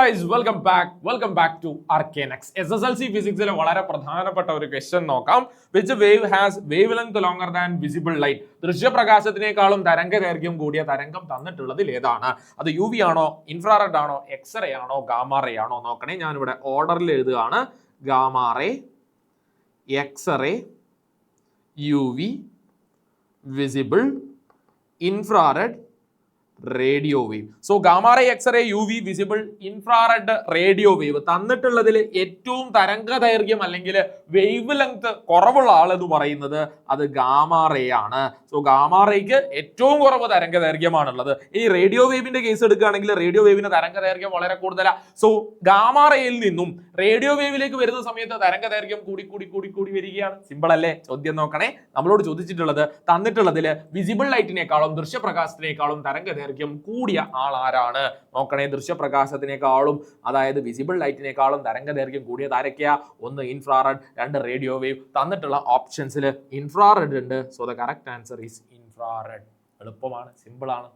Guys welcome back to ആർക്കേനെക്സ്. SSLC ഫിസിക്സിലെ വളരെ പ്രധാനപ്പെട്ട ഒരു ക്വസ്റ്റ്യൻ നോക്കാം. Which wave has wavelength longer than visible light? ദൃശ്യപ്രകാശത്തിനേക്കാളും തരംഗദൈർഘ്യം കൂടിയ തരംഗം തന്നിട്ടുള്ളതിൽ ഏതാണ്? അത് UV ആണോ, ഇൻഫ്രാറെഡ് ആണോ, എക്സ്റേ ആണോ, ഗാമാറേ ആണോ? നോക്കണേ, ഞാനിവിടെ ഓർഡറിൽ എഴുതുകയാണ്. Gamma ray, x ray, UV, visible, infrared, radio wave. So gamma ray, x ray, UV, visible, infrared, radio wave തന്നിട്ടുള്ളതിൽ ഏറ്റവും തരംഗദൈർഘ്യം അല്ലെങ്കിൽ വേവ് ലെങ്ത് കുറവുള്ള ആൾ എന്ന് പറയുന്നത് അത് ഗാമാറേ ആണ്. സോ ഗാമാറേക്ക് ഏറ്റവും കുറവ് തരംഗദൈർഘ്യമാണുള്ളത്. ഈ റേഡിയോ വേവിന്റെ കേസ് എടുക്കുകയാണെങ്കിൽ റേഡിയോ വേവിന്റെ തരംഗദൈർഘ്യം വളരെ കൂടുതലാണ്. സോ ഗാമാറയിൽ നിന്നും റേഡിയോ വേവിലേക്ക് വരുന്ന സമയത്ത് തരംഗദൈർഘ്യം കൂടി വരികയാണ്. സിമ്പിൾ അല്ലേ? ചോദ്യം നോക്കണേ. നമ്മളോട് ചോദിച്ചിട്ടുള്ളത് തന്നിട്ടുള്ളതിൽ വിസിബിൾ ലൈറ്റിനേക്കാളും ദൃശ്യപ്രകാശത്തിനേക്കാളും തരംഗദൈർഘ്യം കൂടിയ ആൾ ആരാണ്? നോക്കണേ, ദൃശ്യപ്രകാശത്തിനേക്കാളും അതായത് വിസിബിൾ ലൈറ്റിനേക്കാളും തരംഗദൈർഘ്യം കൂടിയത് ആരൊക്കെയാ? ഒന്ന് ഇൻഫ്രാറെഡ്, രണ്ട് റേഡിയോ വേവ്. തന്നിട്ടുള്ള ഓപ്ഷൻസിൽ ഇൻഫ്രാറെഡ് ഉണ്ട്. So the correct answer is infrared. എളുപ്പമാണ്, സിമ്പിൾ ആണ്.